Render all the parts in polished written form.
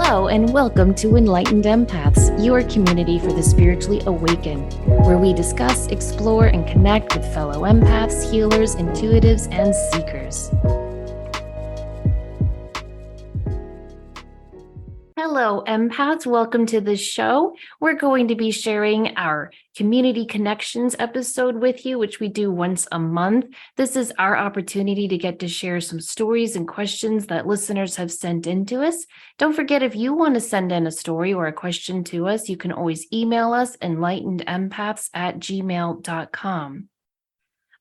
Hello and welcome to Enlightened Empaths, your community for the spiritually awakened, where we discuss, explore, and connect with fellow empaths, healers, intuitives, and seekers. Hello, empaths. Welcome to the show. We're going to be sharing our Community Connections episode with you, which we do once a month. This is our opportunity to get to share some stories and questions that listeners have sent in to us. Don't forget, if you want to send in a story or a question to us, you can always email us enlightenedempaths@gmail.com.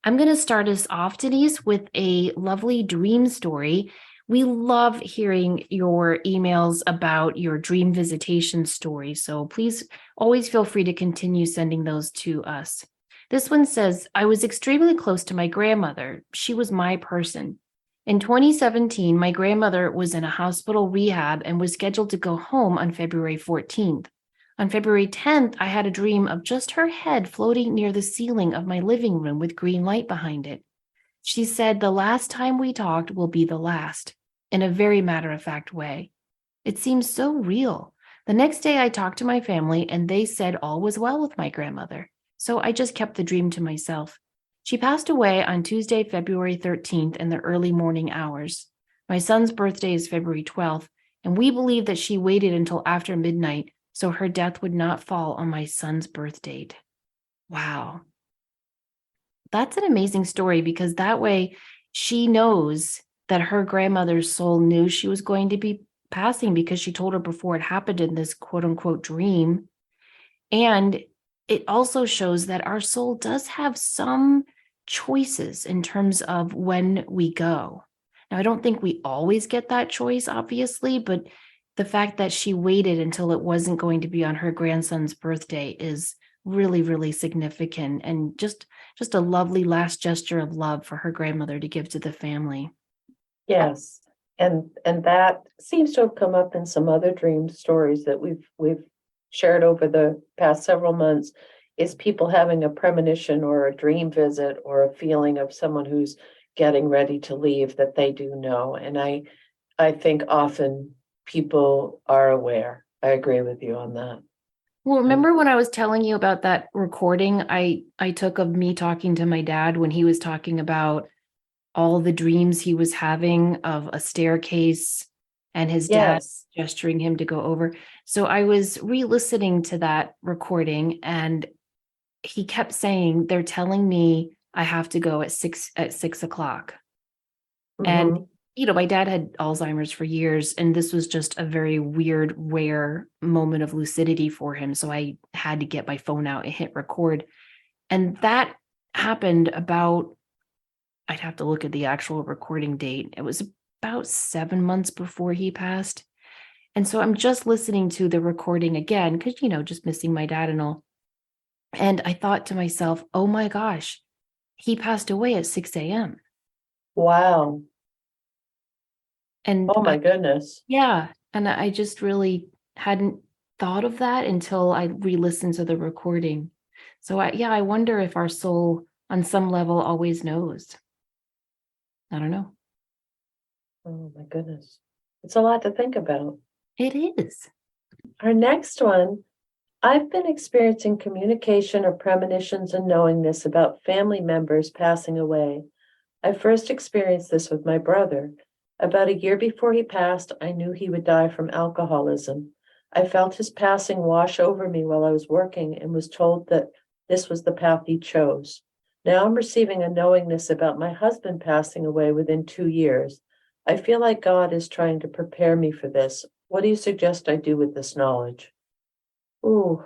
I'm going to start us off, Denise, with a lovely dream story. We love hearing your emails about your dream visitation story, so please always feel free to continue sending those to us. This one says, I was extremely close to my grandmother. She was my person. In 2017, my grandmother was in a hospital rehab and was scheduled to go home on February 14th. On February 10th, I had a dream of just her head floating near the ceiling of my living room with green light behind it. She said, the last time we talked will be the last, in a very matter-of-fact way. It seems so real. The next day I talked to my family and they said all was well with my grandmother. So I just kept the dream to myself. She passed away on Tuesday, February 13th in the early morning hours. My son's birthday is February 12th, and we believe that she waited until after midnight so her death would not fall on my son's birth date. Wow. That's an amazing story because that way she knows that her grandmother's soul knew she was going to be passing because she told her before it happened in this quote unquote dream. And it also shows that our soul does have some choices in terms of when we go. Now, I don't think we always get that choice, obviously, but the fact that she waited until it wasn't going to be on her grandson's birthday is really, really significant, and just a lovely last gesture of love for her grandmother to give to the family. Yes, and that seems to have come up in some other dream stories that we've shared over the past several months, is people having a premonition or a dream visit or a feeling of someone who's getting ready to leave that they do know. And I think often people are aware. I agree with you on that. Well, remember when I was telling you about that recording I took of me talking to my dad when he was talking about all the dreams he was having of a staircase and his dad gesturing him to go over. So I was re-listening to that recording and he kept saying, they're telling me I have to go at 6 o'clock. Mm-hmm. And, my dad had Alzheimer's for years, and this was just a very weird, rare moment of lucidity for him. So I had to get my phone out and hit record. And that happened about, I'd have to look at the actual recording date. It was about 7 months before he passed. And so I'm just listening to the recording again, because, just missing my dad and all. And I thought to myself, oh my gosh, he passed away at 6 a.m. Wow. And oh my goodness. Yeah. And I just really hadn't thought of that until I re-listened to the recording. So I wonder if our soul on some level always knows. I don't know. Oh my goodness. It's a lot to think about. It is. Our next one, I've been experiencing communication or premonitions and knowingness about family members passing away. I first experienced this with my brother. About a year before he passed, I knew he would die from alcoholism. I felt his passing wash over me while I was working and was told that this was the path he chose. Now I'm receiving a knowingness about my husband passing away within 2 years. I feel like God is trying to prepare me for this. What do you suggest I do with this knowledge? Ooh,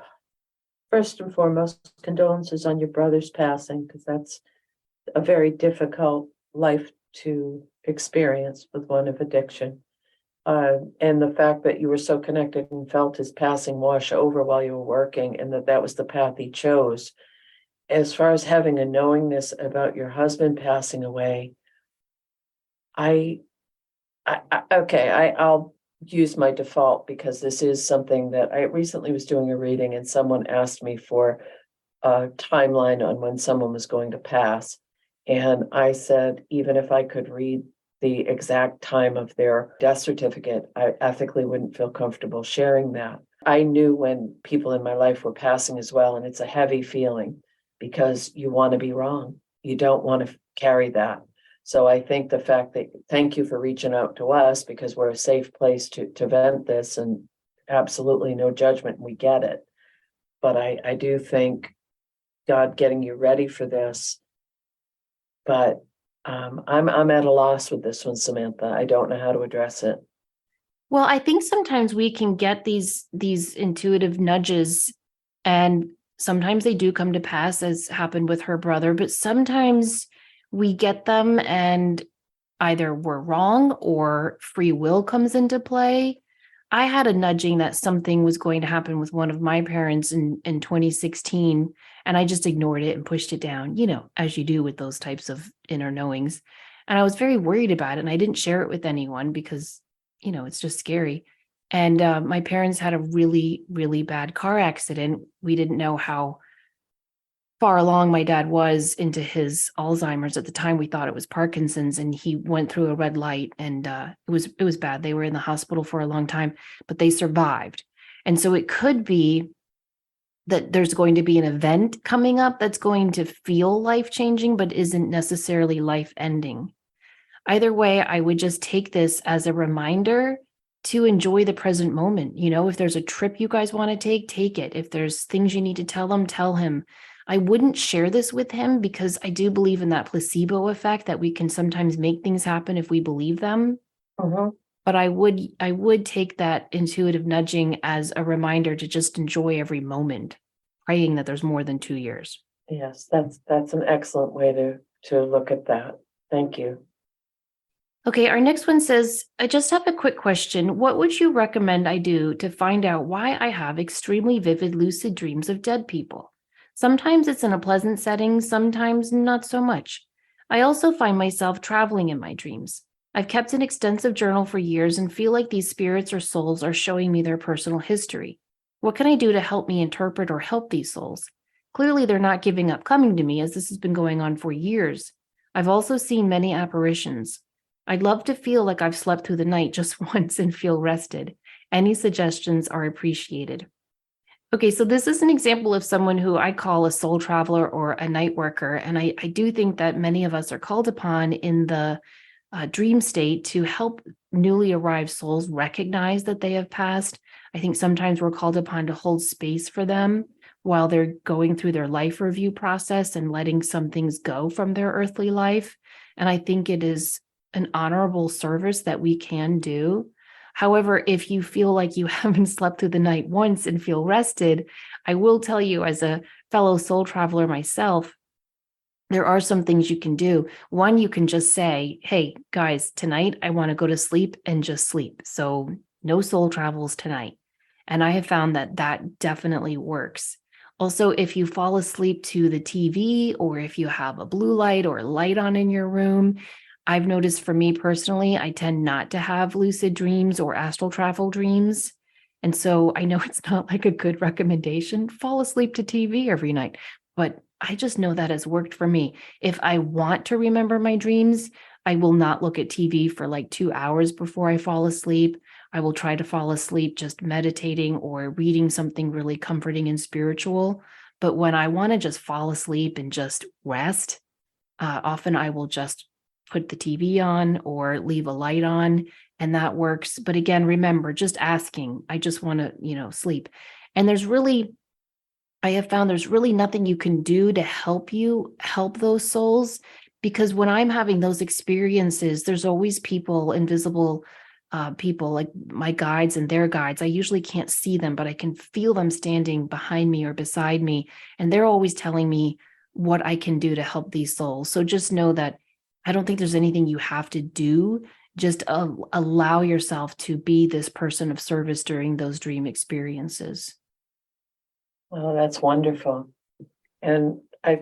first and foremost, condolences on your brother's passing, because that's a very difficult life to experience with one of addiction. And the fact that you were so connected and felt his passing wash over while you were working, and that was the path he chose. As far as having a knowingness about your husband passing away, I'll use my default, because this is something that I recently was doing a reading and someone asked me for a timeline on when someone was going to pass. And I said, even if I could read the exact time of their death certificate, I ethically wouldn't feel comfortable sharing that. I knew when people in my life were passing as well, and it's a heavy feeling because you want to be wrong. You don't want to carry that. So I think the fact that, thank you for reaching out to us, because we're a safe place to vent this, and absolutely no judgment. We get it. But I do think God getting you ready for this. But I'm at a loss with this one, Samantha. I don't know how to address it. Well, I think sometimes we can get these intuitive nudges, and sometimes they do come to pass, as happened with her brother, but sometimes we get them and either we're wrong or free will comes into play. I had a nudging that something was going to happen with one of my parents in 2016, and I just ignored it and pushed it down, as you do with those types of inner knowings. And I was very worried about it, and I didn't share it with anyone because, it's just scary. And my parents had a really, really bad car accident. We didn't know how far along my dad was into his Alzheimer's. At the time, we thought it was Parkinson's, and he went through a red light, and it was bad. They were in the hospital for a long time, but they survived. And so it could be that there's going to be an event coming up that's going to feel life-changing, but isn't necessarily life-ending. Either way, I would just take this as a reminder to enjoy the present moment. If there's a trip you guys want to take it. If there's things you need to tell him, tell him. I wouldn't share this with him because I do believe in that placebo effect, that we can sometimes make things happen if we believe them. But I would take that intuitive nudging as a reminder to just enjoy every moment, praying that there's more than 2 years. Yes, that's an excellent way to look at that. Thank you. Okay, our next one says, I just have a quick question. What would you recommend I do to find out why I have extremely vivid lucid dreams of dead people? Sometimes it's in a pleasant setting, sometimes not so much. I also find myself traveling in my dreams. I've kept an extensive journal for years and feel like these spirits or souls are showing me their personal history. What can I do to help me interpret or help these souls? Clearly, they're not giving up coming to me, as this has been going on for years. I've also seen many apparitions. I'd love to feel like I've slept through the night just once and feel rested. Any suggestions are appreciated. Okay, so this is an example of someone who I call a soul traveler or a night worker. And I do think that many of us are called upon in the dream state to help newly arrived souls recognize that they have passed. I think sometimes we're called upon to hold space for them while they're going through their life review process and letting some things go from their earthly life. And I think it is an honorable service that we can do. However, if you feel like you haven't slept through the night once and feel rested, I will tell you, as a fellow soul traveler myself, there are some things you can do. One, you can just say, hey, guys, tonight I want to go to sleep and just sleep. So no soul travels tonight. And I have found that that definitely works. Also, if you fall asleep to the TV, or if you have a blue light or light on in your room, I've noticed, for me personally, I tend not to have lucid dreams or astral travel dreams. And so I know it's not like a good recommendation, fall asleep to TV every night, but I just know that has worked for me. If I want to remember my dreams, I will not look at TV for like 2 hours before I fall asleep. I will try to fall asleep just meditating or reading something really comforting and spiritual. But when I want to just fall asleep and just rest, often I will just put the TV on or leave a light on, and that works. But again, remember, just asking, I just want to, sleep. And I have found there's really nothing you can do to help you help those souls, because when I'm having those experiences, there's always people, invisible people like my guides and their guides. I usually can't see them, but I can feel them standing behind me or beside me. And they're always telling me what I can do to help these souls. So just know that I don't think there's anything you have to do. Just allow yourself to be this person of service during those dream experiences. Oh, that's wonderful. And I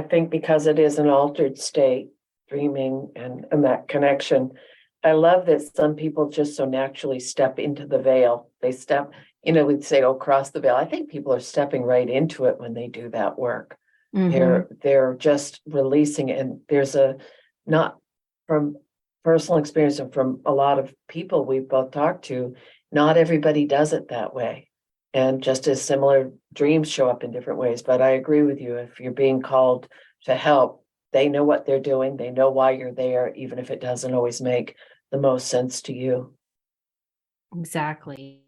think because it is an altered state, dreaming and that connection, I love that some people just so naturally step into the veil. They step, we'd say, oh, cross the veil. I think people are stepping right into it when they do that work. Mm-hmm. They're just releasing it. And there's not from personal experience and from a lot of people we've both talked to, not everybody does it that way. And just as similar dreams show up in different ways. But I agree with you. If you're being called to help, they know what they're doing. They know why you're there, even if it doesn't always make the most sense to you. Exactly.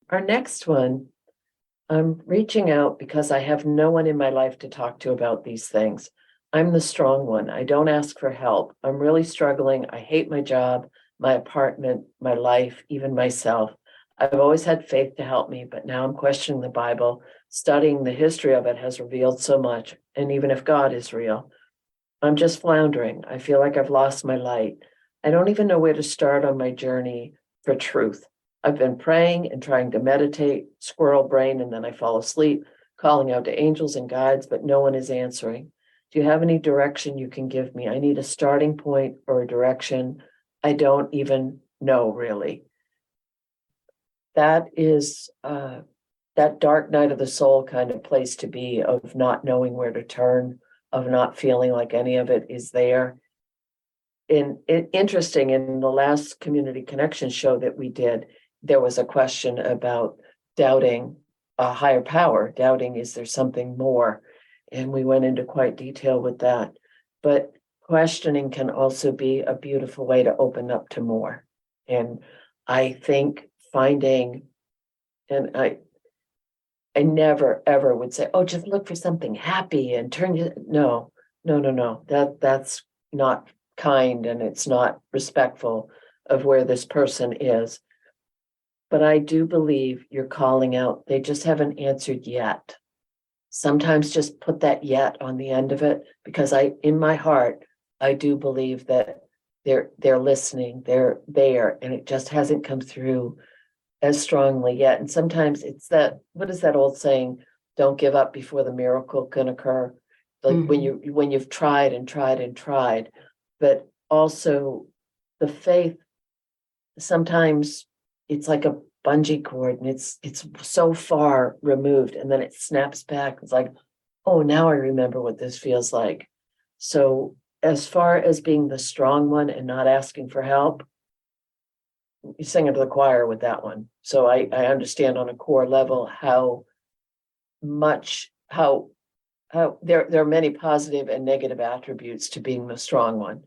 Our next one, I'm reaching out because I have no one in my life to talk to about these things. I'm the strong one. I don't ask for help. I'm really struggling. I hate my job, my apartment, my life, even myself. I've always had faith to help me, but now I'm questioning the Bible. Studying the history of it has revealed so much. And even if God is real, I'm just floundering. I feel like I've lost my light. I don't even know where to start on my journey for truth. I've been praying and trying to meditate, squirrel brain, and then I fall asleep, calling out to angels and guides, but no one is answering. Do you have any direction you can give me? I need a starting point or a direction. I don't even know really. That is that dark night of the soul kind of place to be, of not knowing where to turn, of not feeling like any of it is there. Interesting, in the last community connection show that we did, there was a question about doubting a higher power, doubting, is there something more? And we went into quite detail with that. But questioning can also be a beautiful way to open up to more. And I think finding, and I never ever would say, oh, just look for something happy and turn you. No, no, no, no. That's not kind, and it's not respectful of where this person is. But I do believe you're calling out. They just haven't answered yet. Sometimes just put that yet on the end of it, because in my heart, I do believe that they're listening, they're there, and it just hasn't come through as strongly yet. And sometimes it's that, what is that old saying? Don't give up before the miracle can occur. Like when you've tried and tried and tried, but also the faith, sometimes it's like a bungee cord, and it's so far removed, and then it snaps back. It's like, oh, now I remember what this feels like. So as far as being the strong one and not asking for help, you sing into the choir with that one. So I understand on a core level how much how there are many positive and negative attributes to being the strong one.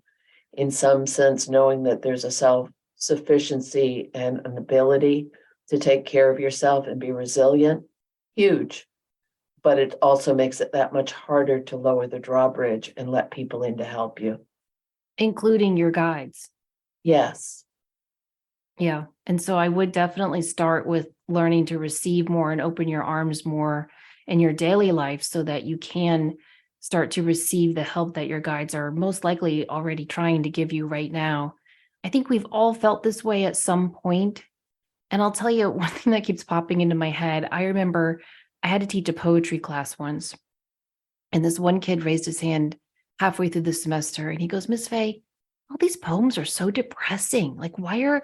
In some sense, knowing that there's a self-sufficiency and an ability to take care of yourself and be resilient, huge. But it also makes it that much harder to lower the drawbridge and let people in to help you. Including your guides. Yes. Yeah. And so I would definitely start with learning to receive more and open your arms more in your daily life so that you can start to receive the help that your guides are most likely already trying to give you right now. I think we've all felt this way at some point. And I'll tell you one thing that keeps popping into my head. I remember I had to teach a poetry class once, and this one kid raised his hand halfway through the semester and he goes, Miss Faye, all these poems are so depressing. Like, why are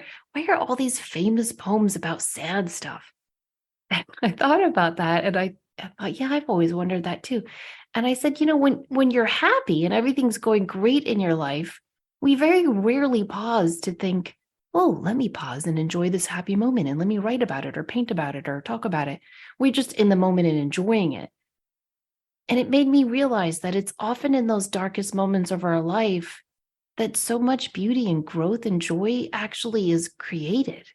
all these famous poems about sad stuff? And I thought about that, and I thought, yeah, I've always wondered that too. And I said, when you're happy and everything's going great in your life, we very rarely pause to think, oh, let me pause and enjoy this happy moment, and let me write about it or paint about it or talk about it. We're just in the moment and enjoying it. And it made me realize that it's often in those darkest moments of our life that so much beauty and growth and joy actually is created.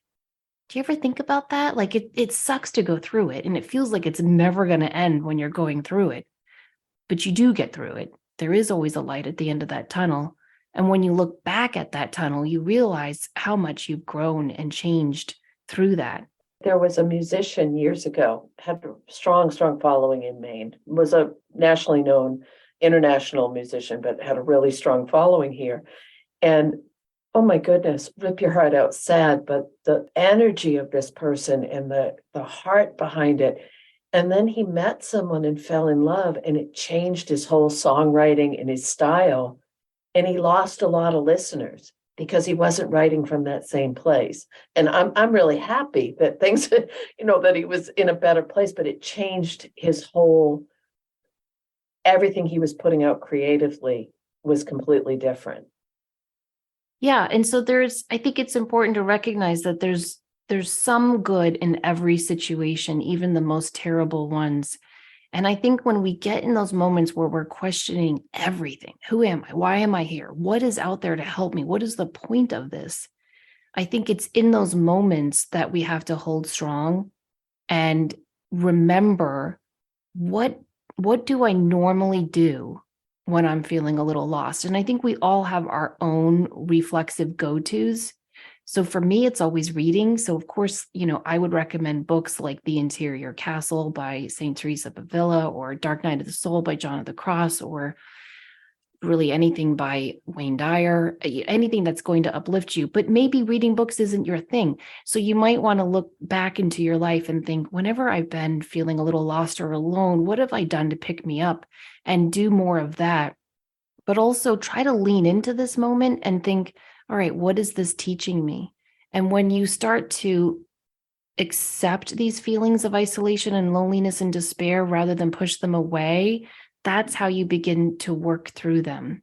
Do you ever think about that? Like it sucks to go through it, and it feels like it's never going to end when you're going through it, but you do get through it. There is always a light at the end of that tunnel. And when you look back at that tunnel, you realize how much you've grown and changed through that. There was a musician years ago, had a strong, strong following in Maine, was a nationally known international musician, but had a really strong following here. And oh my goodness, rip your heart out, sad, but the energy of this person and the heart behind it. And then he met someone and fell in love, and it changed his whole songwriting and his style. And he lost a lot of listeners because he wasn't writing from that same place. And I'm really happy that things, that he was in a better place, but it changed his whole, everything he was putting out creatively was completely different. Yeah. And so I think it's important to recognize that there's some good in every situation, even the most terrible ones. And I think when we get in those moments where we're questioning everything, who am I? Why am I here? What is out there to help me? What is the point of this? I think it's in those moments that we have to hold strong and remember what what do I normally do when I'm feeling a little lost? And I think we all have our own reflexive go-tos. So for me, it's always reading. So of course, I would recommend books like The Interior Castle by St. Teresa of Avila or Dark Night of the Soul by John of the Cross, or really anything by Wayne Dyer, anything that's going to uplift you. But maybe reading books isn't your thing. So you might want to look back into your life and think, whenever I've been feeling a little lost or alone, what have I done to pick me up, and do more of that. But also try to lean into this moment and think, all right, what is this teaching me? And when you start to accept these feelings of isolation and loneliness and despair rather than push them away, that's how you begin to work through them.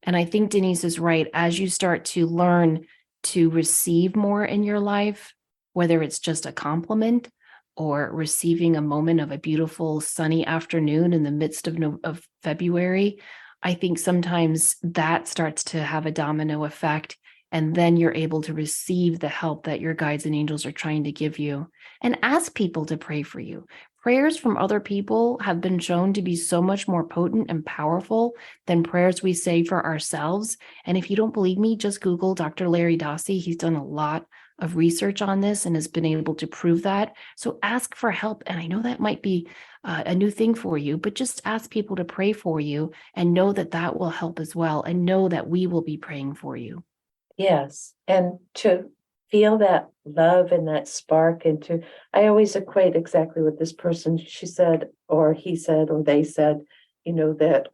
And I think Denise is right. As you start to learn to receive more in your life, whether it's just a compliment or receiving a moment of a beautiful sunny afternoon in the midst of February, I think sometimes that starts to have a domino effect. And then you're able to receive the help that your guides and angels are trying to give you. And ask people to pray for you. Prayers from other people have been shown to be so much more potent and powerful than prayers we say for ourselves. And if you don't believe me, just Google Dr. Larry Dossey. He's done a lot of research on this and has been able to prove that. So ask for help. And I know that might be a new thing for you, but just ask people to pray for you and know that that will help as well. And know that we will be praying for you. Yes, and to feel that love and that spark, and I always equate exactly what this person, she said, or he said, or they said, that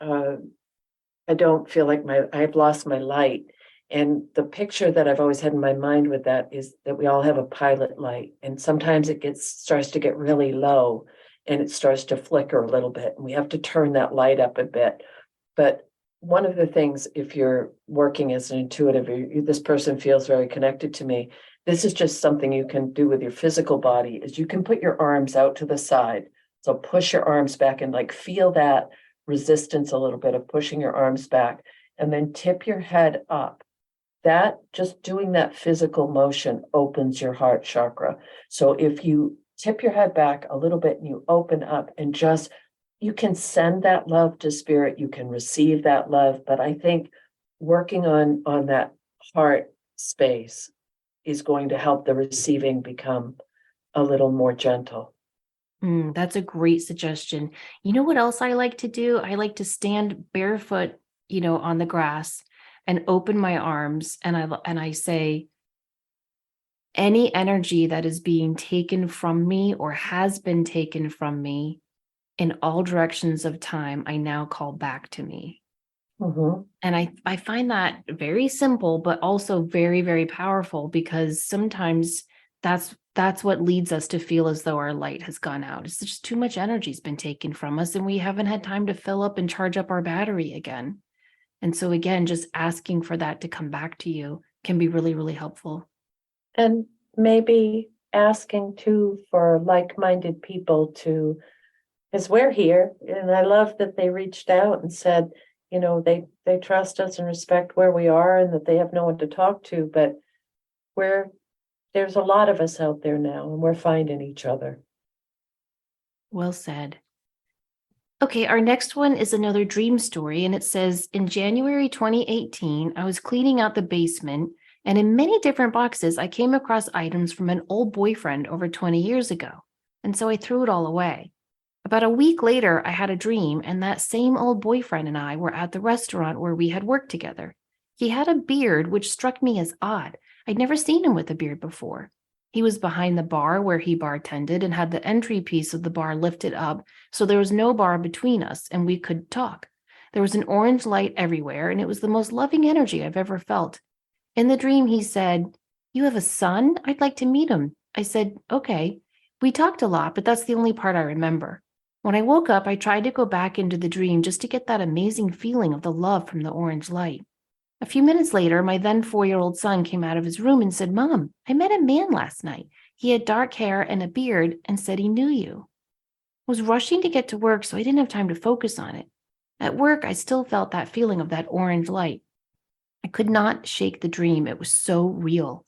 I don't feel like I've lost my light. And the picture that I've always had in my mind with that is that we all have a pilot light, and sometimes starts to get really low and it starts to flicker a little bit, and we have to turn that light up a bit. But one of the things, if you're working as an intuitive, this person feels very connected to me. This is just something you can do with your physical body, is you can put your arms out to the side. So push your arms back and like feel that resistance a little bit of pushing your arms back, and then tip your head up. That, just doing that physical motion, opens your heart chakra. So if you tip your head back a little bit and you open up and just, you can send that love to spirit, you can receive that love. But I think working on that heart space is going to help the receiving become a little more gentle. That's a great suggestion. You know what else I like to do? I like to stand barefoot, on the grass and open my arms, and I say, any energy that is being taken from me or has been taken from me in all directions of time, I now call back to me. Mhm. And I find that very simple, but also very, very powerful, because sometimes that's what leads us to feel as though our light has gone out. It's just too much energy's been taken from us and we haven't had time to fill up and charge up our battery again. And so again, just asking for that to come back to you can be really, really helpful. And maybe asking too for like-minded people to, because we're here, and I love that they reached out and said, they trust us and respect where we are and that they have no one to talk to, but we're there's a lot of us out there now and we're finding each other. Well said. Okay, our next one is another dream story, and it says, in January 2018, I was cleaning out the basement, and in many different boxes, I came across items from an old boyfriend over 20 years ago. And so I threw it all away. About a week later, I had a dream, and that same old boyfriend and I were at the restaurant where we had worked together. He had a beard, which struck me as odd. I'd never seen him with a beard before. He was behind the bar where he bartended and had the entry piece of the bar lifted up, so there was no bar between us and we could talk. There was an orange light everywhere, and it was the most loving energy I've ever felt. In the dream, he said, "You have a son? I'd like to meet him." I said, "Okay." We talked a lot, but that's the only part I remember. When I woke up, I tried to go back into the dream just to get that amazing feeling of the love from the orange light. A few minutes later, my then 4-year-old son came out of his room and said, "Mom, I met a man last night. He had dark hair and a beard and said he knew you." I was rushing to get to work, so I didn't have time to focus on it. At work, I still felt that feeling of that orange light. I could not shake the dream. It was so real.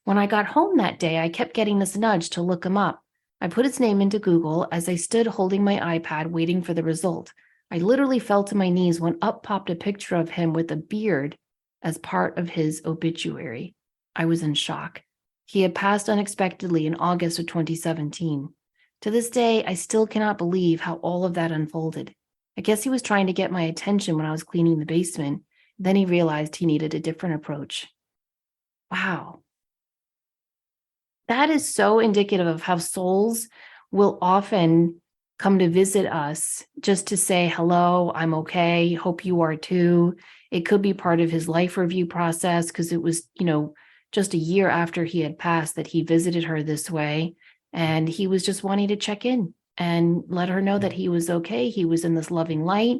When I got home that day, I kept getting this nudge to look him up. I put his name into Google as I stood holding my iPad waiting for the result. I literally fell to my knees when up popped a picture of him with a beard as part of his obituary. I was in shock. He had passed unexpectedly in August of 2017. To this day, I still cannot believe how all of that unfolded. I guess he was trying to get my attention when I was cleaning the basement. Then he realized he needed a different approach. Wow. That is so indicative of how souls will often come to visit us just to say, hello, I'm okay, hope you are too. It could be part of his life review process because it was, just a year after he had passed that he visited her this way. And he was just wanting to check in and let her know that he was okay. He was in this loving light,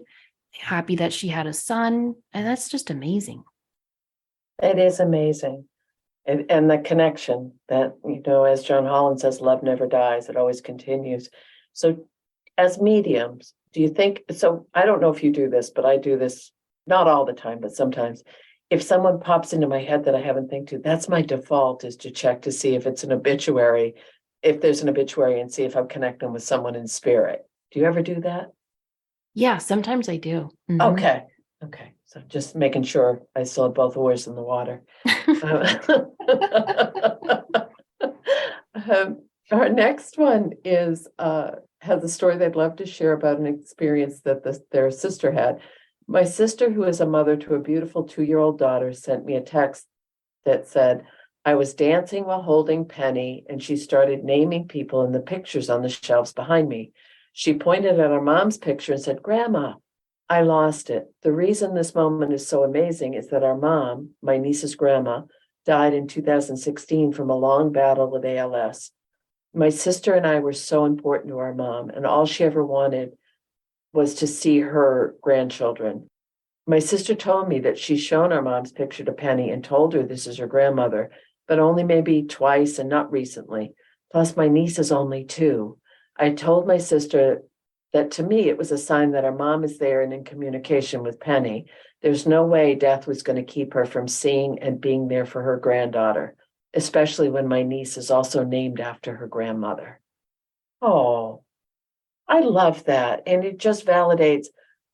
happy that she had a son. And that's just amazing. It is amazing. And the connection that, as John Holland says, love never dies, it always continues. So as mediums, do you think, so I don't know if you do this, but I do this not all the time, but sometimes. If someone pops into my head that I haven't think to, that's my default, is to check to see if it's an obituary, if there's an obituary, and see if I'm connecting with someone in spirit. Do you ever do that? Yeah, sometimes I do. Okay. Okay. So just making sure I still have both oars in the water. Our next one is has a story they'd love to share about an experience that their sister had. My sister, who is a mother to a beautiful 2-year-old daughter, sent me a text that said, "I was dancing while holding Penny, and she started naming people in the pictures on the shelves behind me. She pointed at our mom's picture and said, 'Grandma, I lost it.' The reason this moment is so amazing is that our mom, my niece's grandma, died in 2016 from a long battle with ALS. My sister and I were so important to our mom, and all she ever wanted was to see her grandchildren. My sister told me that she's shown our mom's picture to Penny and told her this is her grandmother, but only maybe twice and not recently. Plus, my niece is only 2. I told my sister that to me, it was a sign that our mom is there and in communication with Penny. There's no way death was going to keep her from seeing and being there for her granddaughter, especially when my niece is also named after her grandmother." Oh, I love that. And it just validates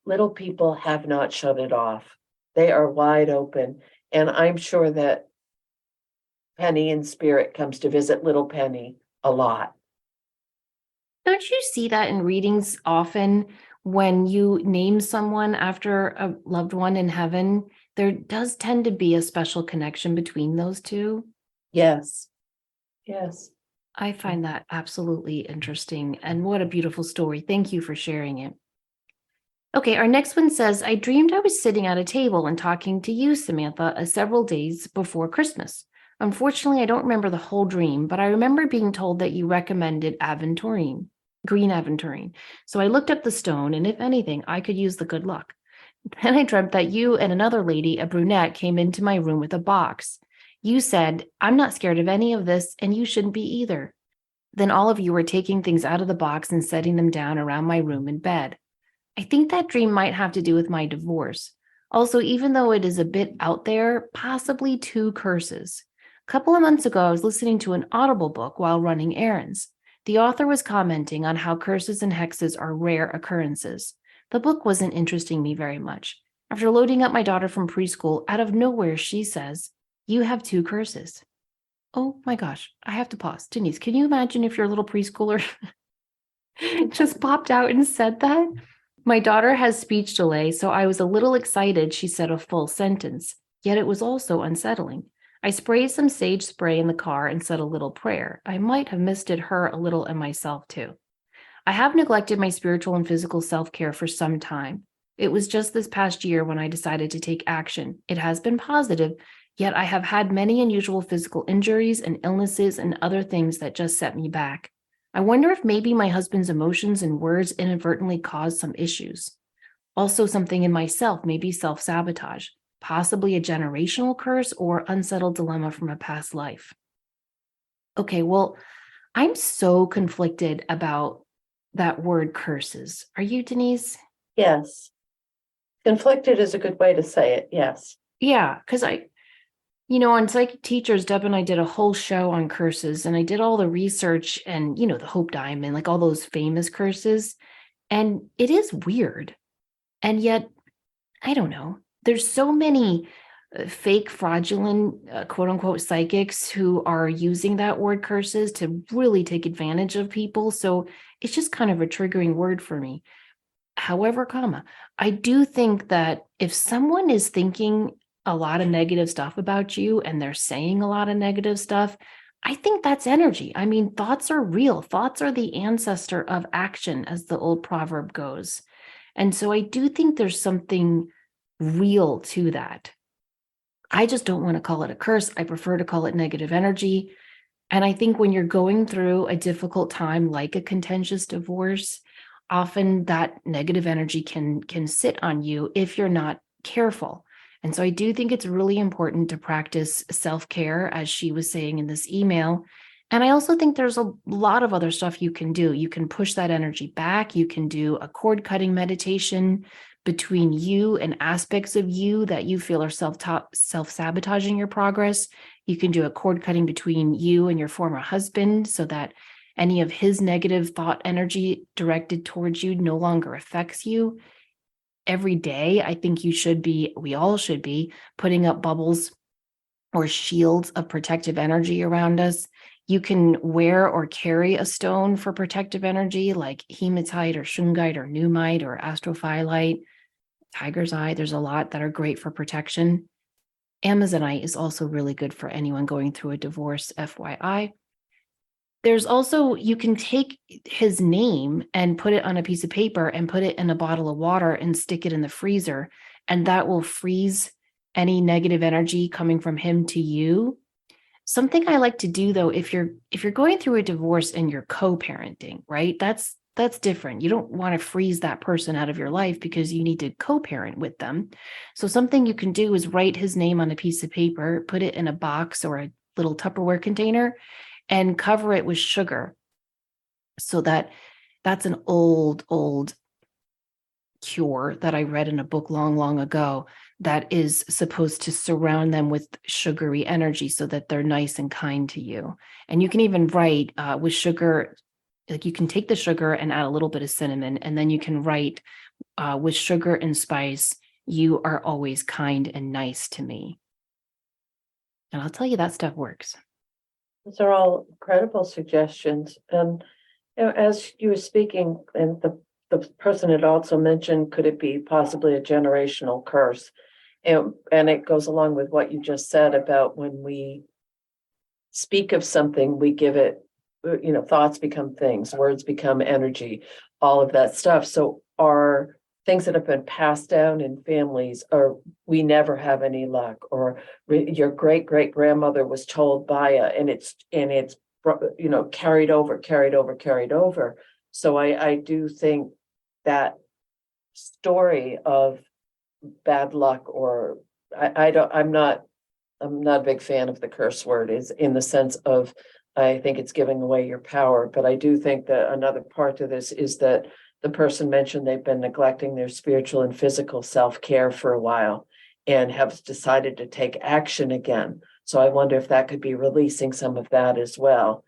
little people have not shut it off. They are wide open. And I'm sure that Penny in spirit comes to visit little Penny a lot. Don't you see that in readings often when you name someone after a loved one in heaven? There does tend to be a special connection between those two. Yes. Yes. I find that absolutely interesting. And what a beautiful story. Thank you for sharing it. Okay, our next one says, "I dreamed I was sitting at a table and talking to you, Samantha, several days before Christmas. Unfortunately, I don't remember the whole dream, but I remember being told that you recommended aventurine, green aventurine. So I looked up the stone, and if anything, I could use the good luck. Then I dreamt that you and another lady, a brunette, came into my room with a box. You said, 'I'm not scared of any of this, and you shouldn't be either.' Then all of you were taking things out of the box and setting them down around my room and bed. I think that dream might have to do with my divorce. Also, even though it is a bit out there, possibly 2 curses. A couple of months ago, I was listening to an Audible book while running errands. The author was commenting on how curses and hexes are rare occurrences. The book wasn't interesting me very much. After loading up my daughter from preschool, out of nowhere, she says, 'You have 2 curses.' Oh my gosh, I have to pause. Denise, can you imagine if your little preschooler just popped out and said that? My daughter has speech delay, so I was a little excited she said a full sentence, yet it was also unsettling. I sprayed some sage spray in the car and said a little prayer. I might have misted her a little and myself too. I have neglected my spiritual and physical self-care for some time. It was just this past year when I decided to take action. It has been positive, yet I have had many unusual physical injuries and illnesses and other things that just set me back. I wonder if maybe my husband's emotions and words inadvertently caused some issues. Also, something in myself, maybe self-sabotage. possibly a generational curse or unsettled dilemma from a past life. Okay, well, I'm so conflicted about that word curses. Are you, Denise? Yes. Conflicted is a good way to say it. Yes. Yeah, because on Psychic Teachers, Deb and I did a whole show on curses, and I did all the research and, the Hope Diamond, like all those famous curses. And it is weird. And yet, I don't know. There's so many fake, fraudulent, quote unquote, psychics who are using that word curses to really take advantage of people. So it's just kind of a triggering word for me. However, I do think that if someone is thinking a lot of negative stuff about you and they're saying a lot of negative stuff, I think that's energy. I mean, thoughts are real. Thoughts are the ancestor of action, as the old proverb goes. And so I do think there's something real to that. I just don't want to call it a curse. I prefer to call it negative energy. And I think when you're going through a difficult time, like a contentious divorce, often that negative energy can sit on you if you're not careful. And so I do think it's really important to practice self-care, as she was saying in this email. And I also think there's a lot of other stuff you can do. You can push that energy back. You can do a cord cutting meditation between you and aspects of you that you feel are self-sabotaging your progress. You can do a cord cutting between you and your former husband so that any of his negative thought energy directed towards you no longer affects you. Every day, I think we all should be putting up bubbles or shields of protective energy around us. You can wear or carry a stone for protective energy like hematite or shungite or pneumite or astrophyllite, tiger's eye. There's a lot that are great for protection. Amazonite is also really good for anyone going through a divorce, FYI. There's also, you can take his name and put it on a piece of paper and put it in a bottle of water and stick it in the freezer, and that will freeze any negative energy coming from him to you. Something I like to do though, if you're going through a divorce and you're co-parenting, right? That's different. You don't want to freeze that person out of your life because you need to co-parent with them. So something you can do is write his name on a piece of paper, put it in a box or a little Tupperware container, and cover it with sugar. So that's an old cure that I read in a book long ago that is supposed to surround them with sugary energy so that they're nice and kind to you. And you can even write with sugar, like you can take the sugar and add a little bit of cinnamon, and then you can write with sugar and spice, you are always kind and nice to me. And I'll tell you, that stuff works. Those are all incredible suggestions. And as you were speaking, and the person had also mentioned, could it be possibly a generational curse? And it goes along with what you just said about when we speak of something, we give it, thoughts become things, words become energy, all of that stuff. So are things that have been passed down in families, or we never have any luck, or your great grandmother was told by and it's carried over. So I do think that story of bad luck, or I'm not a big fan of the curse word, is in the sense of I think it's giving away your power. But I do think that another part to this is that the person mentioned they've been neglecting their spiritual and physical self-care for a while and have decided to take action again. So I wonder if that could be releasing some of that as well,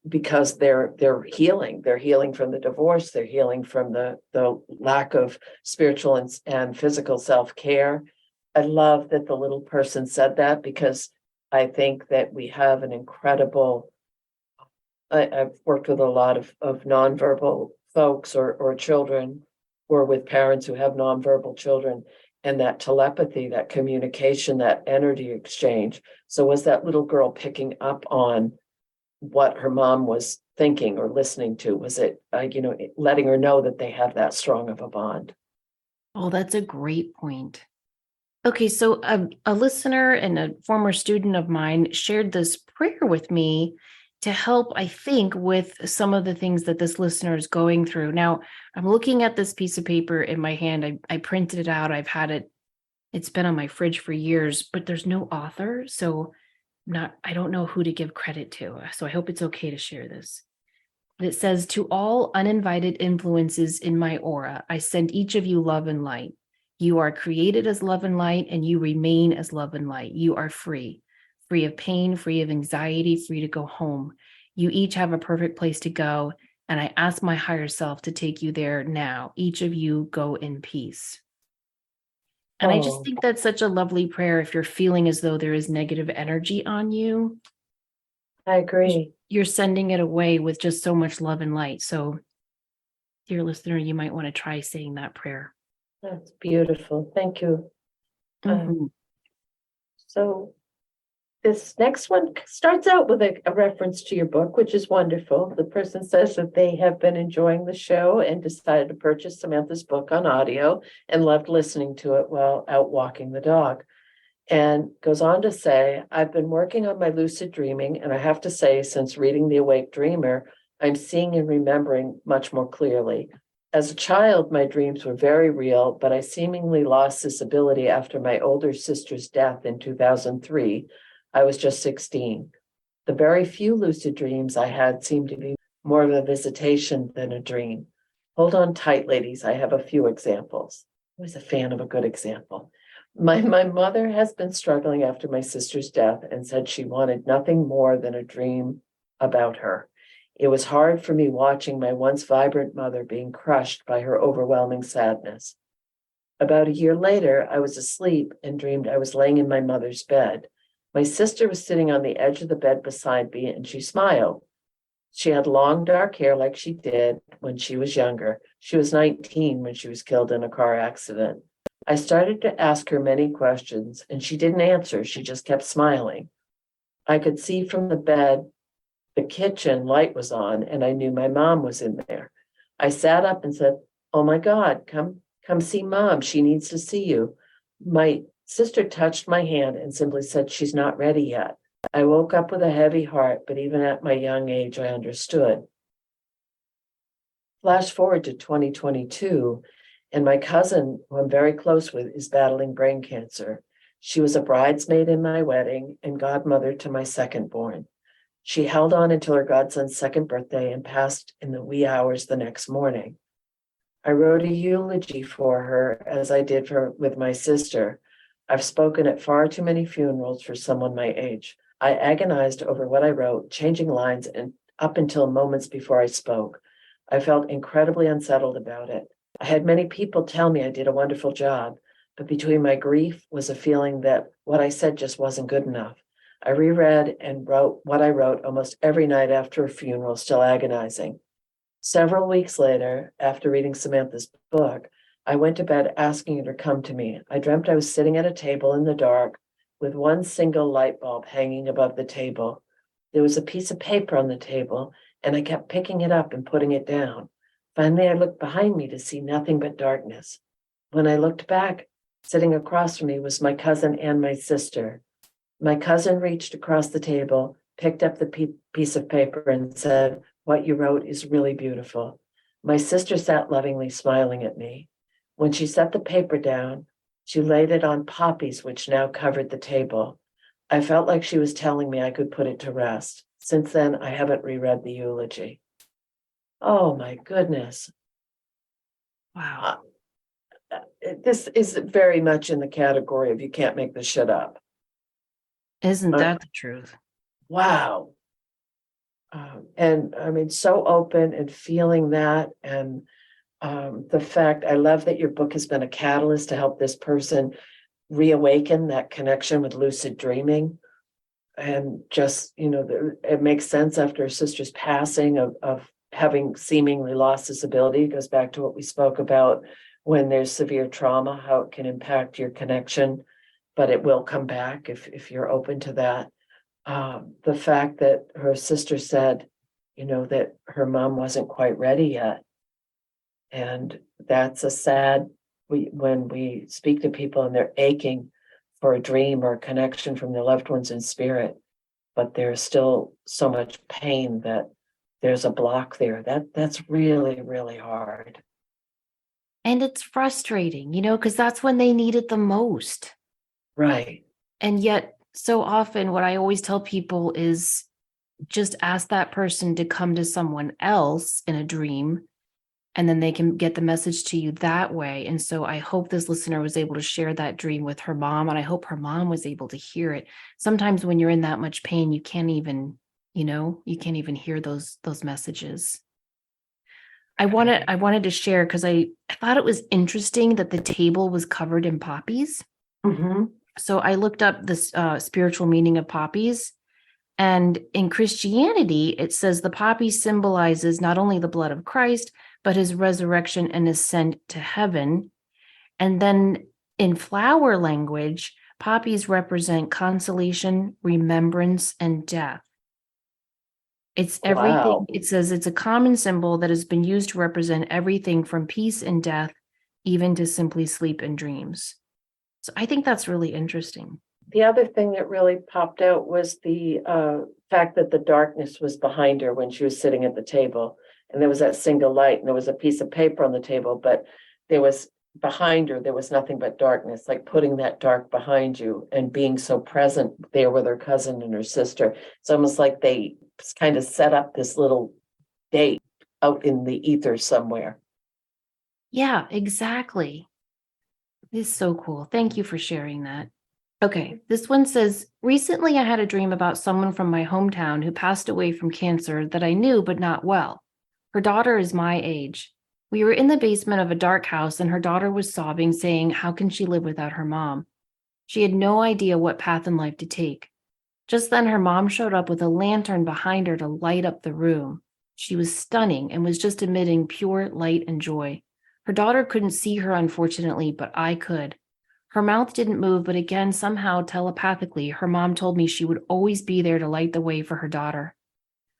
because they're healing. They're healing from the divorce. They're healing from the lack of spiritual and physical self-care. I love that the little person said that, because I think that we have an incredible, I've worked with a lot of nonverbal folks or children, or with parents who have nonverbal children, and that telepathy, that communication, that energy exchange. So was that little girl picking up on what her mom was thinking or listening to? Was it, letting her know that they have that strong of a bond? Oh, that's a great point. Okay, so a listener and a former student of mine shared this prayer with me to help, I think, with some of the things that this listener is going through. Now, I'm looking at this piece of paper in my hand. I printed it out. I've had it It's been on my fridge for years, but there's no author, so I don't know who to give credit to. So I hope it's okay to share this. It says, to all uninvited influences in my aura, I send each of you love and light. You are created as love and light, and you remain as love and light. You are free, free of pain, free of anxiety, free to go home. You each have a perfect place to go, and I ask my higher self to take you there now. Each of you go in peace. And I just Oh, think that's such a lovely prayer if you're feeling as though there is negative energy on you. I agree. You're sending it away with just so much love and light. So, dear listener, you might want to try saying that prayer. That's beautiful. Thank you. Mm-hmm. So this next one starts out with a reference to your book, which is wonderful. The person says that they have been enjoying the show and decided to purchase Samantha's book on audio and loved listening to it while out walking the dog. And goes on to say, I've been working on my lucid dreaming, and I have to say, since reading The Awake Dreamer, I'm seeing and remembering much more clearly. As a child, my dreams were very real, but I seemingly lost this ability after my older sister's death in 2003. I was just 16. The very few lucid dreams I had seemed to be more of a visitation than a dream. Hold on tight, ladies. I have a few examples. I was a fan of a good example. My mother has been struggling after my sister's death and said she wanted nothing more than a dream about her. It was hard for me watching my once vibrant mother being crushed by her overwhelming sadness. About a year later, I was asleep and dreamed I was laying in my mother's bed. My sister was sitting on the edge of the bed beside me, and she smiled. She had long dark hair like she did when she was younger. She was 19 when she was killed in a car accident. I started to ask her many questions, and she didn't answer. She just kept smiling. I could see from the bed the kitchen light was on, and I knew my mom was in there. I sat up and said, "Oh my God, come see mom. She needs to see you." My sister touched my hand and simply said, "She's not ready yet." I woke up with a heavy heart, but even at my young age, I understood. Flash forward to 2022, and my cousin, who I'm very close with, is battling brain cancer. She was a bridesmaid in my wedding and godmother to my second born. She held on until her godson's second birthday and passed in the wee hours the next morning. I wrote a eulogy for her, as I did with my sister. I've spoken at far too many funerals for someone my age. I agonized over what I wrote, changing lines and up until moments before I spoke. I felt incredibly unsettled about it. I had many people tell me I did a wonderful job, but between my grief was a feeling that what I said just wasn't good enough. I reread and wrote what I wrote almost every night after a funeral, still agonizing. Several weeks later, after reading Samantha's book, I went to bed asking her to come to me. I dreamt I was sitting at a table in the dark with one single light bulb hanging above the table. There was a piece of paper on the table, and I kept picking it up and putting it down. Finally, I looked behind me to see nothing but darkness. When I looked back, sitting across from me was my cousin and my sister. My cousin reached across the table, picked up the piece of paper, and said, "What you wrote is really beautiful." My sister sat lovingly smiling at me. When she set the paper down, she laid it on poppies, which now covered the table. I felt like she was telling me I could put it to rest. Since then, I haven't reread the eulogy. Oh my goodness. Wow. This is very much in the category of you can't make this shit up. Isn't that the truth? Wow. And I mean, so open and feeling that. And the fact, I love that your book has been a catalyst to help this person reawaken that connection with lucid dreaming. And just, it makes sense after her sister's passing of having seemingly lost this ability. It goes back to what we spoke about when there's severe trauma, how it can impact your connection, but it will come back if you're open to that. The fact that her sister said, that her mom wasn't quite ready yet. And that's a sad, when we speak to people and they're aching for a dream or a connection from their loved ones in spirit, but there's still so much pain that there's a block there. That's really, really hard. And it's frustrating, because that's when they need it the most. Right. And yet, so often, what I always tell people is just ask that person to come to someone else in a dream, and then they can get the message to you that way. And so I hope this listener was able to share that dream with her mom, and I hope her mom was able to hear it. Sometimes when you're in that much pain, you can't even, you can't even hear those messages. I wanted to share because I thought it was interesting that the table was covered in poppies. Mm-hmm. So I looked up this spiritual meaning of poppies. And in Christianity, it says the poppy symbolizes not only the blood of Christ, but his resurrection and ascent to heaven. And then in flower language, poppies represent consolation, remembrance, and death. It's everything. Wow. It says it's a common symbol that has been used to represent everything from peace and death, even to simply sleep and dreams. So I think that's really interesting. The other thing that really popped out was the fact that the darkness was behind her when she was sitting at the table. And there was that single light, and there was a piece of paper on the table, but there was behind her, there was nothing but darkness, like putting that dark behind you and being so present there with her cousin and her sister. It's almost like they kind of set up this little date out in the ether somewhere. Yeah, exactly. It's so cool. Thank you for sharing that. Okay, this one says, recently I had a dream about someone from my hometown who passed away from cancer that I knew but not well. Her daughter is my age. We were in the basement of a dark house and her daughter was sobbing, saying, how can she live without her mom? She had no idea what path in life to take. Just then, her mom showed up with a lantern behind her to light up the room. She was stunning and was just emitting pure light and joy. Her daughter couldn't see her, unfortunately, but I could. Her mouth didn't move, but again, somehow telepathically, her mom told me she would always be there to light the way for her daughter.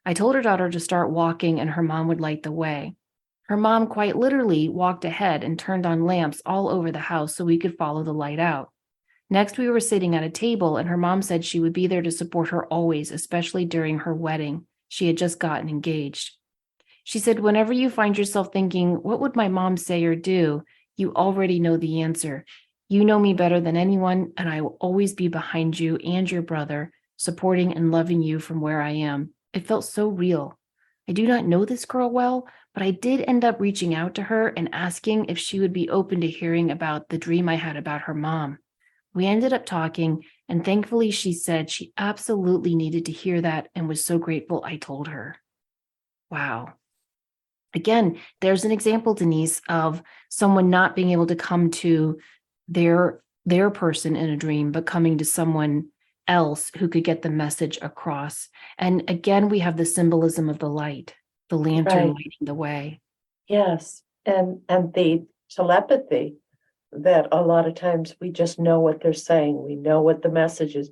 I told her daughter to start walking and her mom would light the way. Her mom quite literally walked ahead and turned on lamps all over the house so we could follow the light out. Next, we were sitting at a table, and her mom said she would be there to support her always, especially during her wedding. She had just gotten engaged. She said, whenever you find yourself thinking, what would my mom say or do? You already know the answer. You know me better than anyone, and I will always be behind you and your brother, supporting and loving you from where I am. It felt so real. I do not know this girl well, but I did end up reaching out to her and asking if she would be open to hearing about the dream I had about her mom. We ended up talking, and thankfully she said she absolutely needed to hear that and was so grateful I told her. Wow. Again, there's an example, Denise, of someone not being able to come to their person in a dream, but coming to someone else who could get the message across. And again, we have the symbolism of the light, the lantern Right. lighting the way. Yes. And the telepathy that a lot of times we just know what they're saying. We know what the message is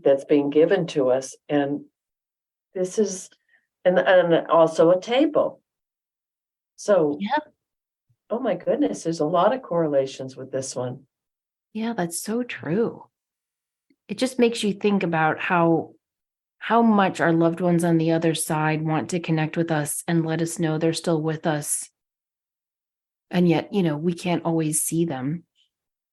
that's being given to us. And this is and also a table. So, Yeah, oh my goodness, there's a lot of correlations with this one. yeah, that's so true. It just makes you think about how much our loved ones on the other side want to connect with us and let us know they're still with us. And yet, we can't always see them.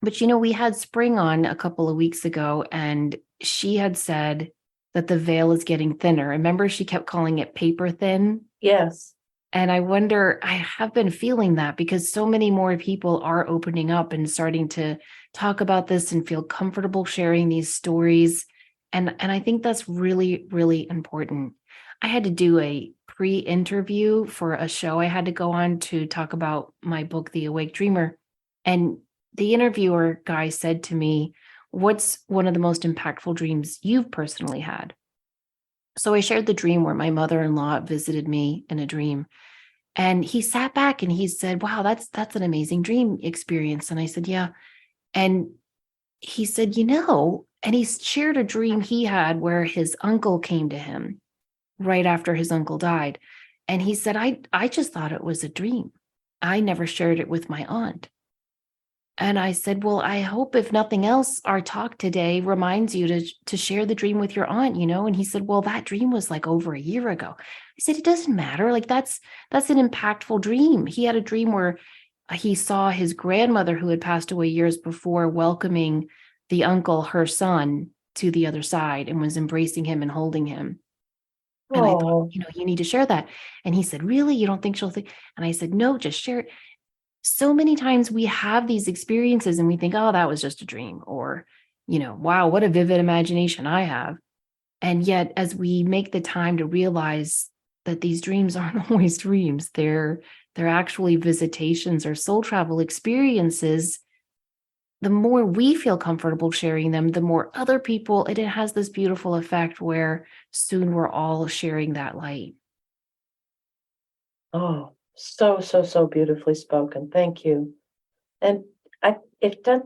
But, we had Spring on a couple of weeks ago, and she had said that the veil is getting thinner. Remember, she kept calling it paper thin. Yes. And I wonder, I have been feeling that because so many more people are opening up and starting to talk about this and feel comfortable sharing these stories. And I think that's really, really important. I had to do a pre-interview for a show I had to go on to talk about my book, The Awake Dreamer. And the interviewer guy said to me, what's one of the most impactful dreams you've personally had? So I shared the dream where my mother-in-law visited me in a dream. And he sat back and he said, wow, that's an amazing dream experience. And I said, yeah. And he said, and he shared a dream he had where his uncle came to him right after his uncle died. And he said, I just thought it was a dream. I never shared it with my aunt. And I said, well, I hope if nothing else, our talk today reminds you to share the dream with your aunt, And he said, well, that dream was like over a year ago. I said, it doesn't matter. Like that's an impactful dream. He had a dream where he saw his grandmother, who had passed away years before, welcoming the uncle, her son, to the other side and was embracing him and holding him. And I thought, Oh, you need to share that. And he said, really? You don't think she'll think? And I said, no, just share it. So many times we have these experiences and we think, oh, that was just a dream, or, wow, what a vivid imagination I have. And yet, as we make the time to realize that these dreams aren't always dreams, they're actually visitations or soul travel experiences, the more we feel comfortable sharing them, the more other people, and it has this beautiful effect where soon we're all sharing that light. oh, so, so, so beautifully spoken. Thank you. And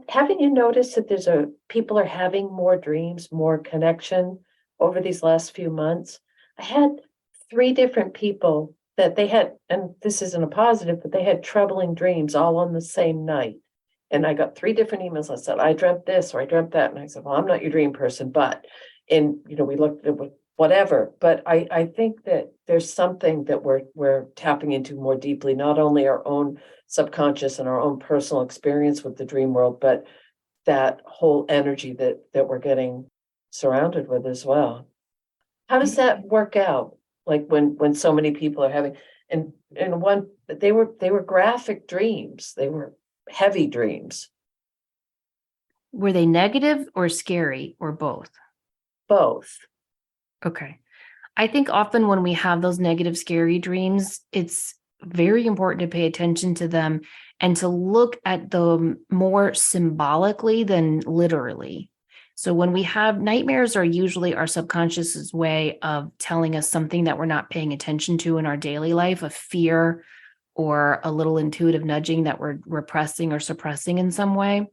haven't you noticed that people are having more dreams, more connection over these last few months? I had three different people that they had, and this isn't a positive, but they had troubling dreams all on the same night. And I got three different emails. I said, I dreamt this or I dreamt that. And I said, well, I'm not your dream person, but we looked at whatever. But I think that there's something that we're tapping into more deeply, not only our own subconscious and our own personal experience with the dream world, but that whole energy that we're getting surrounded with as well. How does that work out? Like when so many people are having, and one, they were graphic dreams. They were heavy dreams, Were they negative or scary or both? both. Okay. I think often when we have those negative, scary dreams, it's very important to pay attention to them and to look at them more symbolically than literally. So when we have nightmares, are usually our subconscious's way of telling us something that we're not paying attention to in our daily life, a fear or a little intuitive nudging that we're repressing or suppressing in some way.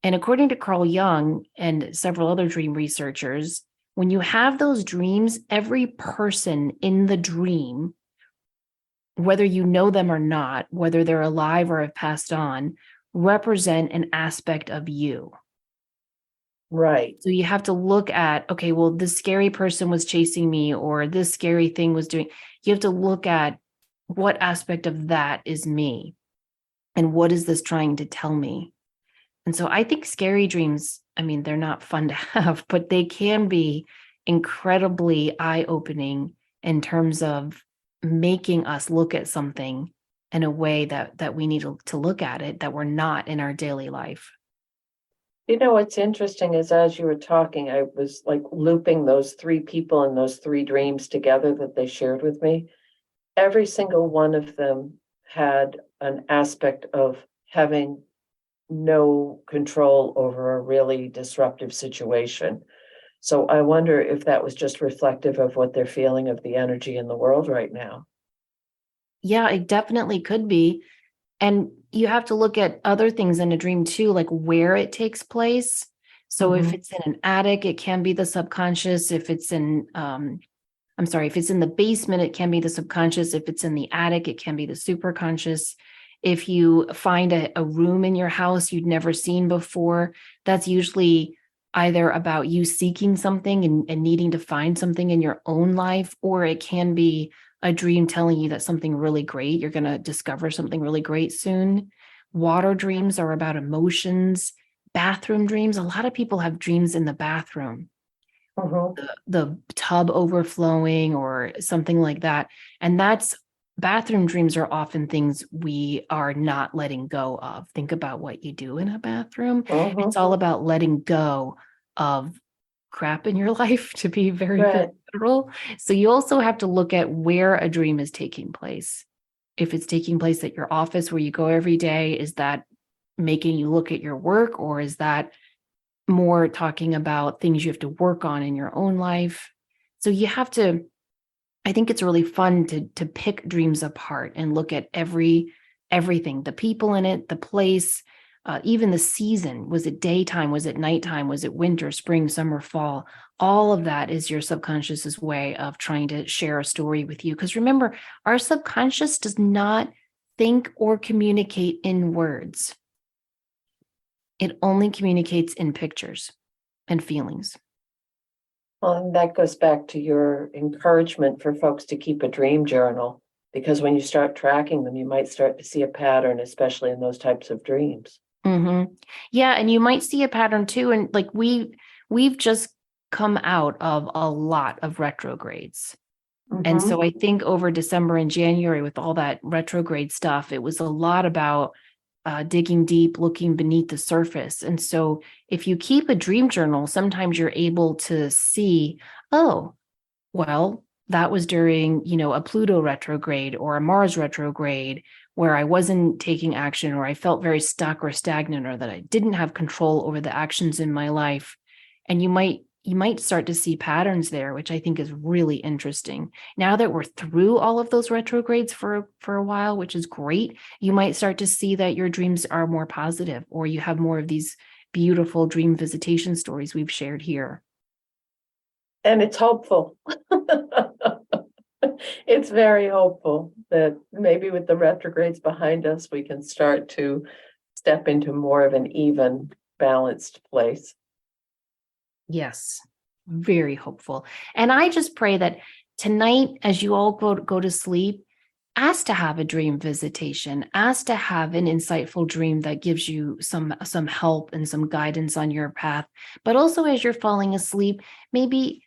And according to Carl Jung and several other dream researchers, when you have those dreams, every person in the dream, whether you know them or not, whether they're alive or have passed on, represent an aspect of you. Right. So you have to look at, okay, well, this scary person was chasing me, or this scary thing was doing. You have to look at what aspect of that is me, and what is this trying to tell me? And so I think scary dreams, I mean, they're not fun to have, but they can be incredibly eye-opening in terms of making us look at something in a way that we need to look at it, that we're not in our daily life. What's interesting is as you were talking, I was like looping those three people and those three dreams together that they shared with me. Every single one of them had an aspect of having no control over a really disruptive situation. So I wonder if that was just reflective of what they're feeling of the energy in the world right now. Yeah, it definitely could be. And you have to look at other things in a dream too, like where it takes place. So if Mhm. it's in an attic, it can be the subconscious. If it's in, if it's in the basement, it can be the subconscious. If it's in the attic, it can be the superconscious. If you find a room in your house you'd never seen before, that's usually either about you seeking something and needing to find something in your own life, or it can be a dream telling you that something really great, you're going to discover something really great soon. Water dreams are about emotions. Bathroom dreams, a lot of people have dreams in the bathroom, Mhm. the tub overflowing or something like that. And that's bathroom dreams are often things we are not letting go of. Think about what you do in a bathroom. It's Mhm. all about letting go of crap in your life, to be very, very Right. literal. So you also have to look at where a dream is taking place. If it's taking place at your office where you go every day, is that making you look at your work, or is that more talking about things you have to work on in your own life? So you have to, I think it's really fun to pick dreams apart and look at everything, the people in it, the place, even the season. Was it daytime? Was it nighttime? Was it winter, spring, summer, fall? All of that is your subconscious's way of trying to share a story with you. Because remember, our subconscious does not think or communicate in words. It only communicates in pictures and feelings. Well, and that goes back to your encouragement for folks to keep a dream journal, Because when you start tracking them, you might start to see a pattern, especially in those types of dreams. Yeah, and you might see a pattern too. And like we've just come out of a lot of retrogrades. And so I think over December and January, with all that retrograde stuff, it was a lot about digging deep, looking beneath the surface. And so if you keep a dream journal, sometimes you're able to see, oh, well, that was during, a Pluto retrograde or a Mars retrograde where I wasn't taking action, or I felt very stuck or stagnant, or that I didn't have control over the actions in my life. And you might start to see patterns there, which I think is really interesting. Now that we're through all of those retrogrades for a while, which is great, you might start to see that your dreams are more positive, or you have more of these beautiful dream visitation stories we've shared here. And it's hopeful. It's very hopeful that maybe with the retrogrades behind us, we can start to step into more of an even, balanced place. Yes, very hopeful. And I just pray that tonight, as you all go to sleep, ask to have a dream visitation, ask to have an insightful dream that gives you some help and some guidance on your path. But also, as you're falling asleep, maybe,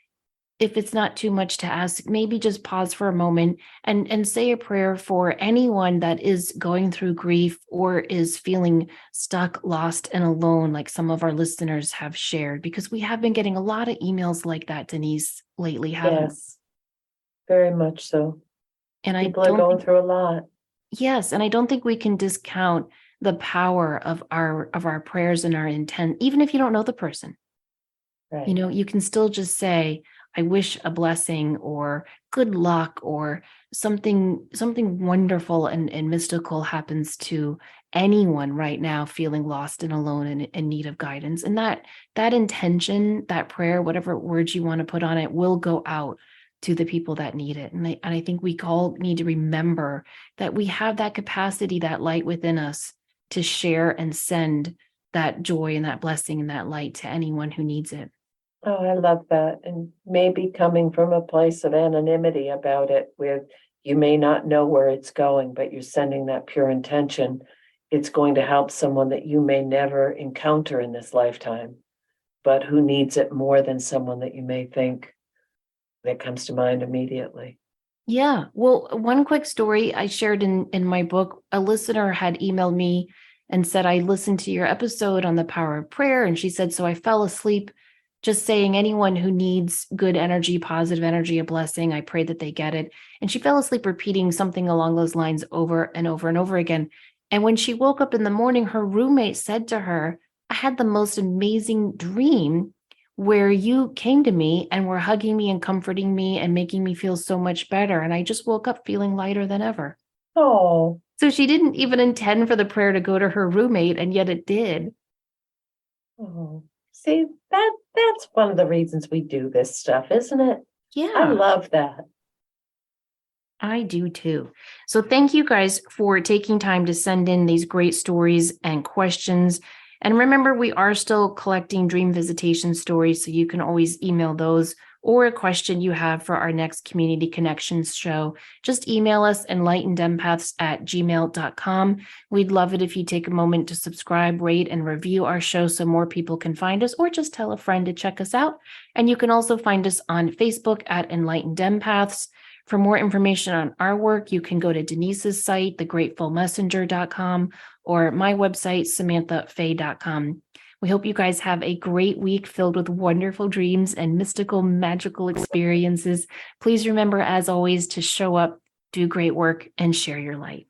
if it's not too much to ask, maybe just pause for a moment and say a prayer for anyone that is going through grief or is feeling stuck, lost, and alone, like some of our listeners have shared, because we have been getting a lot of emails like that, Denise, lately, haven't we? Yes, very much so. And I People are don't going think, through a lot. yes, and I don't think we can discount the power of our prayers and our intent, even if you don't know the person. Right. You can still just say, I wish a blessing or good luck or something wonderful and mystical happens to anyone right now feeling lost and alone and in need of guidance. And that intention, that prayer, whatever words you want to put on it, will go out to the people that need it. And I think we all need to remember that we have that capacity, that light within us, to share and send that joy and that blessing and that light to anyone who needs it. Oh, I love that. And maybe coming from a place of anonymity about it, where you may not know where it's going, but you're sending that pure intention. It's going to help someone that you may never encounter in this lifetime, but who needs it more than someone that you may think, that comes to mind immediately. Yeah. Well, one quick story I shared in my book, a listener had emailed me and said, I listened to your episode on the power of prayer. And she said, so I fell asleep just saying, anyone who needs good energy, positive energy, a blessing, I pray that they get it. And she fell asleep repeating something along those lines over and over and over again. And when she woke up in the morning, her roommate said to her, I had the most amazing dream where you came to me and were hugging me and comforting me and making me feel so much better. And I just woke up feeling lighter than ever. Oh, So she didn't even intend for the prayer to go to her roommate, and yet it did. oh. See, that's one of the reasons we do this stuff, isn't it? I Yeah, love that. I do too. So thank you guys for taking time to send in these great stories and questions. And remember, we are still collecting dream visitation stories, so you can always email those or a question you have for our next Community Connections show. Just email us enlightenedempaths@gmail.com. We'd love it if you take a moment to subscribe, rate, and review our show so more people can find us, or just tell a friend to check us out. And you can also find us on Facebook at Enlightened Empaths. For more information on our work, you can go to Denise's site, thegratefulmessenger.com, or my website, samanthafay.com. We hope you guys have a great week filled with wonderful dreams and mystical, magical experiences. Please remember, as always, to show up, do great work, and share your light.